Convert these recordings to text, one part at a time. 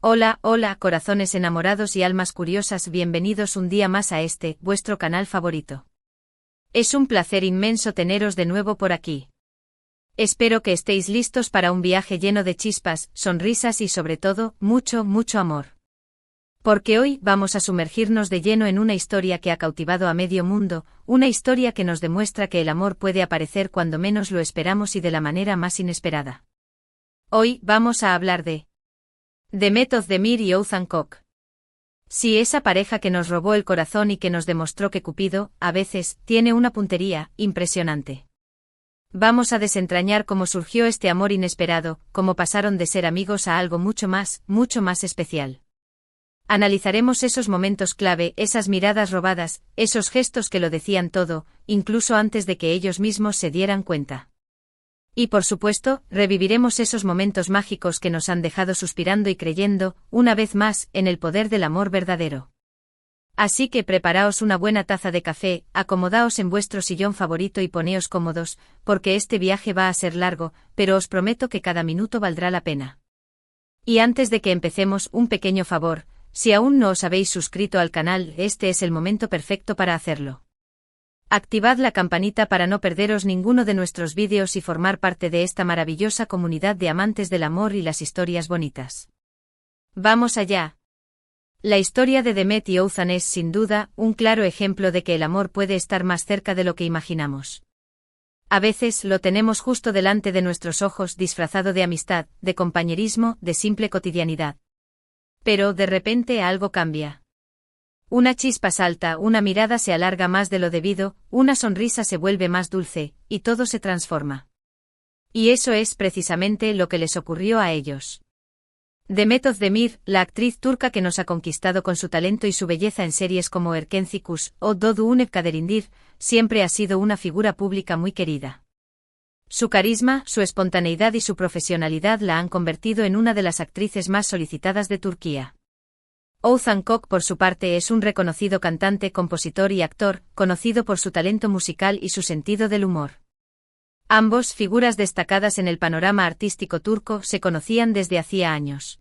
Hola, hola, corazones enamorados y almas curiosas, bienvenidos un día más a este, vuestro canal favorito. Es un placer inmenso teneros de nuevo por aquí. Espero que estéis listos para un viaje lleno de chispas, sonrisas y sobre todo, mucho, mucho amor. Porque hoy vamos a sumergirnos de lleno en una historia que ha cautivado a medio mundo, una historia que nos demuestra que el amor puede aparecer cuando menos lo esperamos y de la manera más inesperada. Hoy vamos a hablar de Demet Özdemir y Oğuzhan Koç. Sí, esa pareja que nos robó el corazón y que nos demostró que Cupido, a veces, tiene una puntería impresionante. Vamos a desentrañar cómo surgió este amor inesperado, cómo pasaron de ser amigos a algo mucho más especial. Analizaremos esos momentos clave, esas miradas robadas, esos gestos que lo decían todo, incluso antes de que ellos mismos se dieran cuenta. Y por supuesto, reviviremos esos momentos mágicos que nos han dejado suspirando y creyendo, una vez más, en el poder del amor verdadero. Así que preparaos una buena taza de café, acomodaos en vuestro sillón favorito y poneos cómodos, porque este viaje va a ser largo, pero os prometo que cada minuto valdrá la pena. Y antes de que empecemos, un pequeño favor, si aún no os habéis suscrito al canal, este es el momento perfecto para hacerlo. Activad la campanita para no perderos ninguno de nuestros vídeos y formar parte de esta maravillosa comunidad de amantes del amor y las historias bonitas. ¡Vamos allá! La historia de Demet y Oğuzhan es, sin duda, un claro ejemplo de que el amor puede estar más cerca de lo que imaginamos. A veces lo tenemos justo delante de nuestros ojos, disfrazado de amistad, de compañerismo, de simple cotidianidad. Pero de repente algo cambia. Una chispa salta, una mirada se alarga más de lo debido, una sonrisa se vuelve más dulce, y todo se transforma. Y eso es precisamente lo que les ocurrió a ellos. Demet Özdemir, la actriz turca que nos ha conquistado con su talento y su belleza en series como Erkenci Kuş o Doğduğun Kaderindir, siempre ha sido una figura pública muy querida. Su carisma, su espontaneidad y su profesionalidad la han convertido en una de las actrices más solicitadas de Turquía. Oğuzhan Koç, por su parte, es un reconocido cantante, compositor y actor, conocido por su talento musical y su sentido del humor. Ambos, figuras destacadas en el panorama artístico turco, se conocían desde hacía años.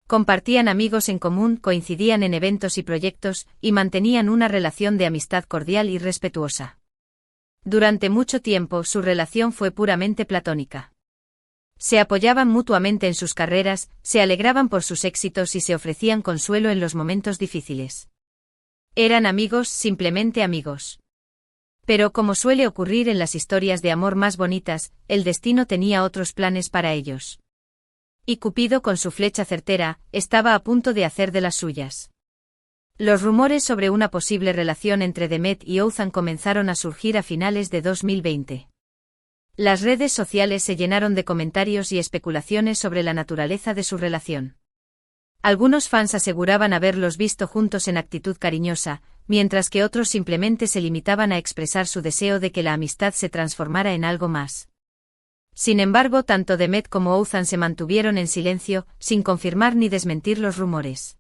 Compartían amigos en común, coincidían en eventos y proyectos, y mantenían una relación de amistad cordial y respetuosa. Durante mucho tiempo su relación fue puramente platónica. Se apoyaban mutuamente en sus carreras, se alegraban por sus éxitos y se ofrecían consuelo en los momentos difíciles. Eran amigos, simplemente amigos. Pero como suele ocurrir en las historias de amor más bonitas, el destino tenía otros planes para ellos. Y Cupido, con su flecha certera, estaba a punto de hacer de las suyas. Los rumores sobre una posible relación entre Demet y Oğuzhan comenzaron a surgir a finales de 2020. Las redes sociales se llenaron de comentarios y especulaciones sobre la naturaleza de su relación. Algunos fans aseguraban haberlos visto juntos en actitud cariñosa, mientras que otros simplemente se limitaban a expresar su deseo de que la amistad se transformara en algo más. Sin embargo, tanto Demet como Oğuzhan se mantuvieron en silencio, sin confirmar ni desmentir los rumores.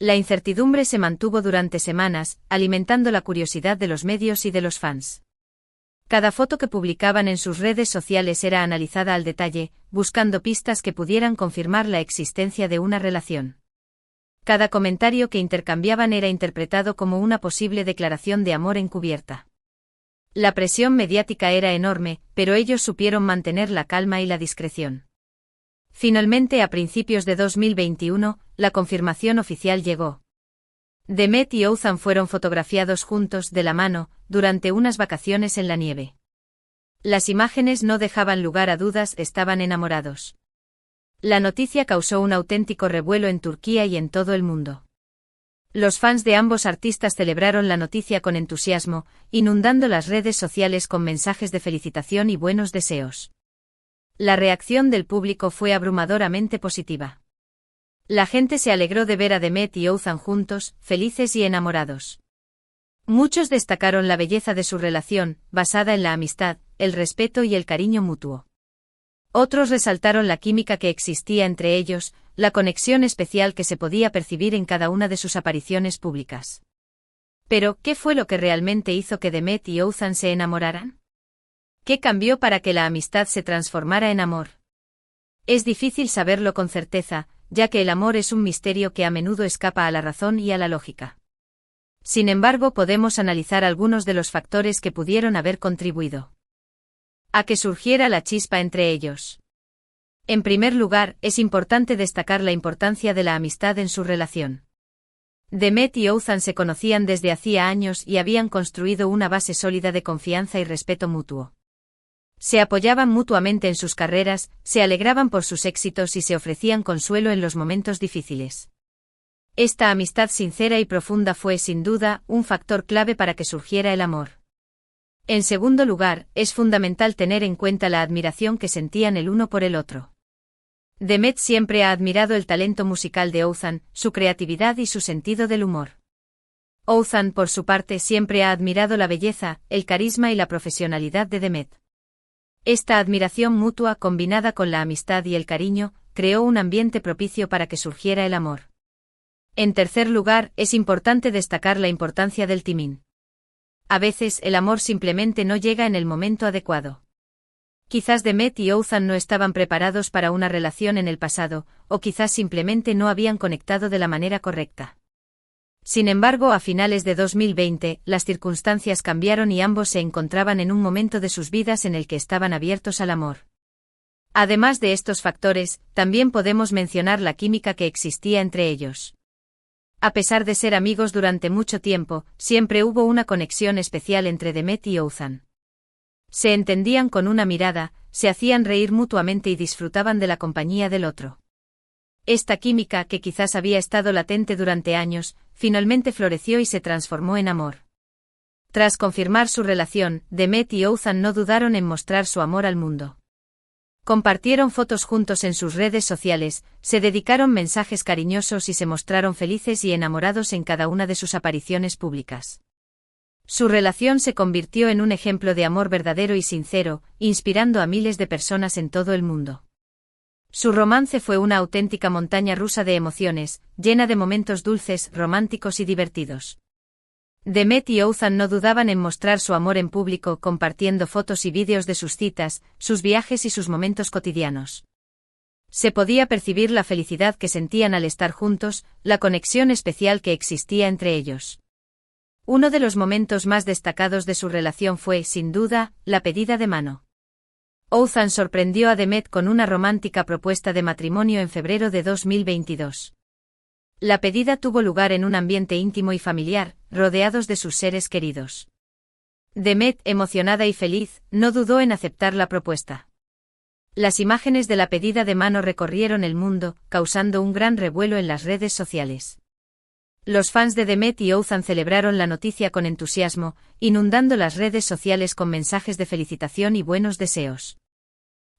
La incertidumbre se mantuvo durante semanas, alimentando la curiosidad de los medios y de los fans. Cada foto que publicaban en sus redes sociales era analizada al detalle, buscando pistas que pudieran confirmar la existencia de una relación. Cada comentario que intercambiaban era interpretado como una posible declaración de amor encubierta. La presión mediática era enorme, pero ellos supieron mantener la calma y la discreción. Finalmente, a principios de 2021, la confirmación oficial llegó. Demet y Oğuzhan fueron fotografiados juntos, de la mano, durante unas vacaciones en la nieve. Las imágenes no dejaban lugar a dudas, estaban enamorados. La noticia causó un auténtico revuelo en Turquía y en todo el mundo. Los fans de ambos artistas celebraron la noticia con entusiasmo, inundando las redes sociales con mensajes de felicitación y buenos deseos. La reacción del público fue abrumadoramente positiva. La gente se alegró de ver a Demet y Oğuzhan juntos, felices y enamorados. Muchos destacaron la belleza de su relación, basada en la amistad, el respeto y el cariño mutuo. Otros resaltaron la química que existía entre ellos, la conexión especial que se podía percibir en cada una de sus apariciones públicas. Pero, ¿qué fue lo que realmente hizo que Demet y Oğuzhan se enamoraran? ¿Qué cambió para que la amistad se transformara en amor? Es difícil saberlo con certeza, ya que el amor es un misterio que a menudo escapa a la razón y a la lógica. Sin embargo, podemos analizar algunos de los factores que pudieron haber contribuido a que surgiera la chispa entre ellos. En primer lugar, es importante destacar la importancia de la amistad en su relación. Demet y Oğuzhan se conocían desde hacía años y habían construido una base sólida de confianza y respeto mutuo. Se apoyaban mutuamente en sus carreras, se alegraban por sus éxitos y se ofrecían consuelo en los momentos difíciles. Esta amistad sincera y profunda fue, sin duda, un factor clave para que surgiera el amor. En segundo lugar, es fundamental tener en cuenta la admiración que sentían el uno por el otro. Demet siempre ha admirado el talento musical de Oğuzhan, su creatividad y su sentido del humor. Oğuzhan, por su parte, siempre ha admirado la belleza, el carisma y la profesionalidad de Demet. Esta admiración mutua, combinada con la amistad y el cariño, creó un ambiente propicio para que surgiera el amor. En tercer lugar, es importante destacar la importancia del timing. A veces el amor simplemente no llega en el momento adecuado. Quizás Demet y Oğuzhan no estaban preparados para una relación en el pasado, o quizás simplemente no habían conectado de la manera correcta. Sin embargo, a finales de 2020, las circunstancias cambiaron y ambos se encontraban en un momento de sus vidas en el que estaban abiertos al amor. Además de estos factores, también podemos mencionar la química que existía entre ellos. A pesar de ser amigos durante mucho tiempo, siempre hubo una conexión especial entre Demet y Oğuzhan. Se entendían con una mirada, se hacían reír mutuamente y disfrutaban de la compañía del otro. Esta química, que quizás había estado latente durante años, finalmente floreció y se transformó en amor. Tras confirmar su relación, Demet y Oğuzhan no dudaron en mostrar su amor al mundo. Compartieron fotos juntos en sus redes sociales, se dedicaron mensajes cariñosos y se mostraron felices y enamorados en cada una de sus apariciones públicas. Su relación se convirtió en un ejemplo de amor verdadero y sincero, inspirando a miles de personas en todo el mundo. Su romance fue una auténtica montaña rusa de emociones, llena de momentos dulces, románticos y divertidos. Demet y Oğuzhan no dudaban en mostrar su amor en público, compartiendo fotos y vídeos de sus citas, sus viajes y sus momentos cotidianos. Se podía percibir la felicidad que sentían al estar juntos, la conexión especial que existía entre ellos. Uno de los momentos más destacados de su relación fue, sin duda, la pedida de mano. Oğuzhan sorprendió a Demet con una romántica propuesta de matrimonio en febrero de 2022. La pedida tuvo lugar en un ambiente íntimo y familiar, rodeados de sus seres queridos. Demet, emocionada y feliz, no dudó en aceptar la propuesta. Las imágenes de la pedida de mano recorrieron el mundo, causando un gran revuelo en las redes sociales. Los fans de Demet y Oğuzhan celebraron la noticia con entusiasmo, inundando las redes sociales con mensajes de felicitación y buenos deseos.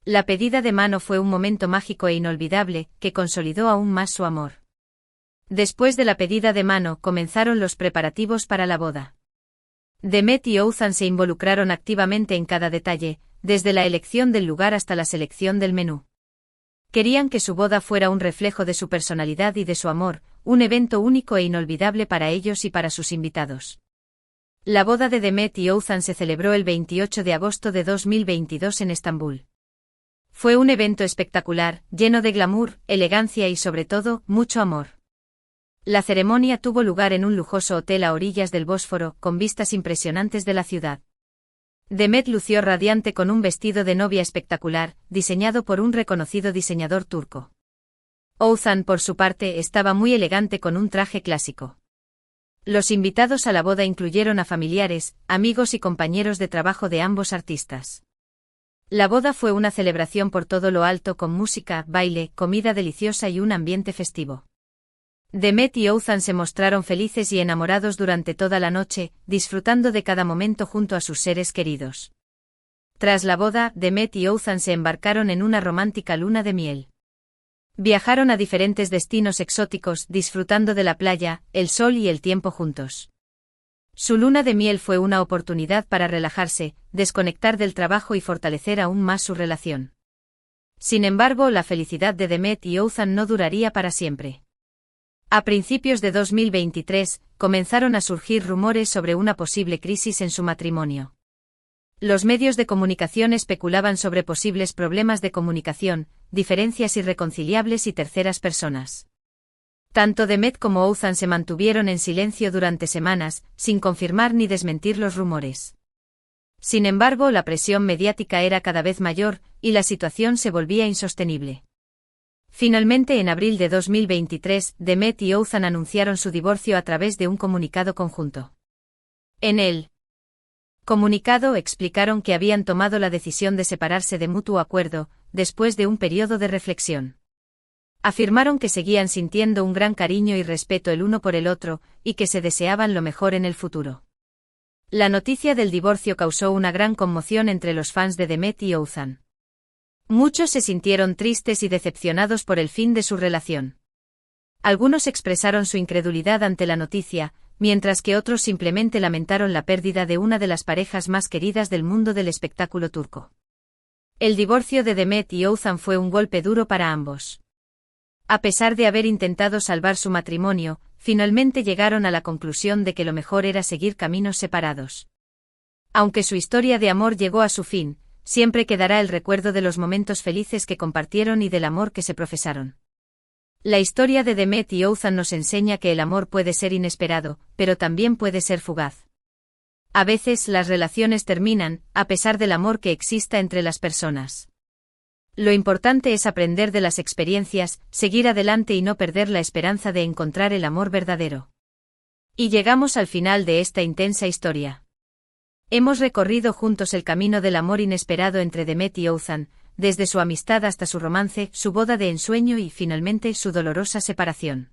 La pedida de mano fue un momento mágico e inolvidable, que consolidó aún más su amor. Después de la pedida de mano, comenzaron los preparativos para la boda. Demet y Oğuzhan se involucraron activamente en cada detalle, desde la elección del lugar hasta la selección del menú. Querían que su boda fuera un reflejo de su personalidad y de su amor, un evento único e inolvidable para ellos y para sus invitados. La boda de Demet y Oğuzhan se celebró el 28 de agosto de 2022 en Estambul. Fue un evento espectacular, lleno de glamour, elegancia y sobre todo, mucho amor. La ceremonia tuvo lugar en un lujoso hotel a orillas del Bósforo, con vistas impresionantes de la ciudad. Demet lució radiante con un vestido de novia espectacular, diseñado por un reconocido diseñador turco. Oğuzhan, por su parte, estaba muy elegante con un traje clásico. Los invitados a la boda incluyeron a familiares, amigos y compañeros de trabajo de ambos artistas. La boda fue una celebración por todo lo alto, con música, baile, comida deliciosa y un ambiente festivo. Demet y Oğuzhan se mostraron felices y enamorados durante toda la noche, disfrutando de cada momento junto a sus seres queridos. Tras la boda, Demet y Oğuzhan se embarcaron en una romántica luna de miel. Viajaron a diferentes destinos exóticos, disfrutando de la playa, el sol y el tiempo juntos. Su luna de miel fue una oportunidad para relajarse, desconectar del trabajo y fortalecer aún más su relación. Sin embargo, la felicidad de Demet y Oğuzhan no duraría para siempre. A principios de 2023, comenzaron a surgir rumores sobre una posible crisis en su matrimonio. Los medios de comunicación especulaban sobre posibles problemas de comunicación, diferencias irreconciliables y terceras personas. Tanto Demet como Ouzhan se mantuvieron en silencio durante semanas, sin confirmar ni desmentir los rumores. Sin embargo, la presión mediática era cada vez mayor, y la situación se volvía insostenible. Finalmente, en abril de 2023, Demet y Ouzhan anunciaron su divorcio a través de un comunicado conjunto. En el comunicado explicaron que habían tomado la decisión de separarse de mutuo acuerdo, después de un periodo de reflexión. Afirmaron que seguían sintiendo un gran cariño y respeto el uno por el otro, y que se deseaban lo mejor en el futuro. La noticia del divorcio causó una gran conmoción entre los fans de Demet y Ouzhan. Muchos se sintieron tristes y decepcionados por el fin de su relación. Algunos expresaron su incredulidad ante la noticia, mientras que otros simplemente lamentaron la pérdida de una de las parejas más queridas del mundo del espectáculo turco. El divorcio de Demet y Ouzhan fue un golpe duro para ambos. A pesar de haber intentado salvar su matrimonio, finalmente llegaron a la conclusión de que lo mejor era seguir caminos separados. Aunque su historia de amor llegó a su fin, siempre quedará el recuerdo de los momentos felices que compartieron y del amor que se profesaron. La historia de Demet y Ouzhan nos enseña que el amor puede ser inesperado, pero también puede ser fugaz. A veces las relaciones terminan, a pesar del amor que exista entre las personas. Lo importante es aprender de las experiencias, seguir adelante y no perder la esperanza de encontrar el amor verdadero. Y llegamos al final de esta intensa historia. Hemos recorrido juntos el camino del amor inesperado entre Demet y Ouzhan, desde su amistad hasta su romance, su boda de ensueño y finalmente su dolorosa separación.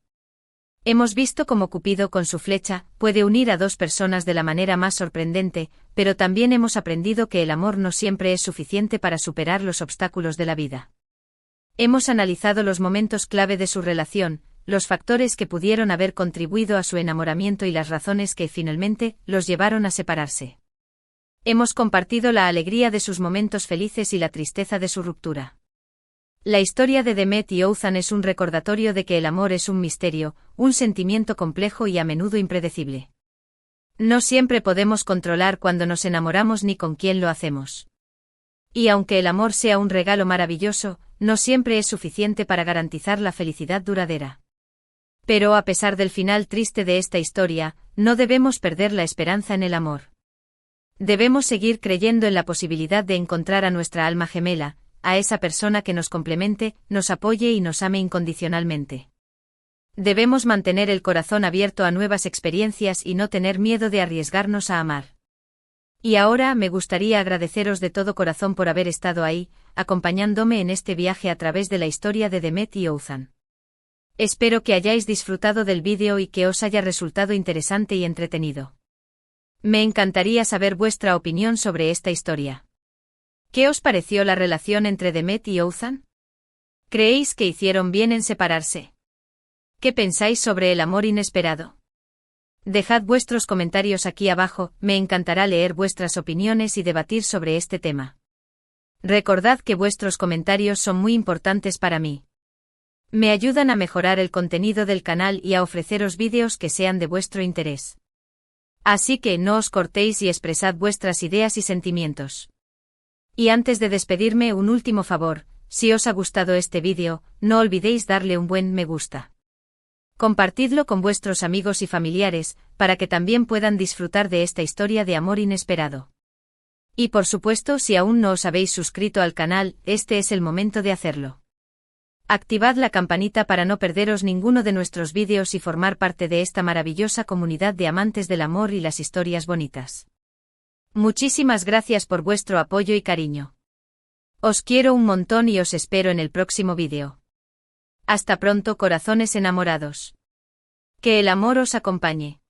Hemos visto cómo Cupido con su flecha puede unir a dos personas de la manera más sorprendente, pero también hemos aprendido que el amor no siempre es suficiente para superar los obstáculos de la vida. Hemos analizado los momentos clave de su relación, los factores que pudieron haber contribuido a su enamoramiento y las razones que finalmente los llevaron a separarse. Hemos compartido la alegría de sus momentos felices y la tristeza de su ruptura. La historia de Demet y Ouzhan es un recordatorio de que el amor es un misterio, un sentimiento complejo y a menudo impredecible. No siempre podemos controlar cuándo nos enamoramos ni con quién lo hacemos. Y aunque el amor sea un regalo maravilloso, no siempre es suficiente para garantizar la felicidad duradera. Pero a pesar del final triste de esta historia, no debemos perder la esperanza en el amor. Debemos seguir creyendo en la posibilidad de encontrar a nuestra alma gemela, a esa persona que nos complemente, nos apoye y nos ame incondicionalmente. Debemos mantener el corazón abierto a nuevas experiencias y no tener miedo de arriesgarnos a amar. Y ahora me gustaría agradeceros de todo corazón por haber estado ahí, acompañándome en este viaje a través de la historia de Demet y Ouzhan. Espero que hayáis disfrutado del vídeo y que os haya resultado interesante y entretenido. Me encantaría saber vuestra opinión sobre esta historia. ¿Qué os pareció la relación entre Demet y Ouzhan? ¿Creéis que hicieron bien en separarse? ¿Qué pensáis sobre el amor inesperado? Dejad vuestros comentarios aquí abajo, me encantará leer vuestras opiniones y debatir sobre este tema. Recordad que vuestros comentarios son muy importantes para mí. Me ayudan a mejorar el contenido del canal y a ofreceros vídeos que sean de vuestro interés. Así que no os cortéis y expresad vuestras ideas y sentimientos. Y antes de despedirme, un último favor, si os ha gustado este vídeo, no olvidéis darle un buen me gusta. Compartidlo con vuestros amigos y familiares, para que también puedan disfrutar de esta historia de amor inesperado. Y por supuesto, si aún no os habéis suscrito al canal, este es el momento de hacerlo. Activad la campanita para no perderos ninguno de nuestros vídeos y formar parte de esta maravillosa comunidad de amantes del amor y las historias bonitas. Muchísimas gracias por vuestro apoyo y cariño. Os quiero un montón y os espero en el próximo vídeo. Hasta pronto, corazones enamorados. Que el amor os acompañe.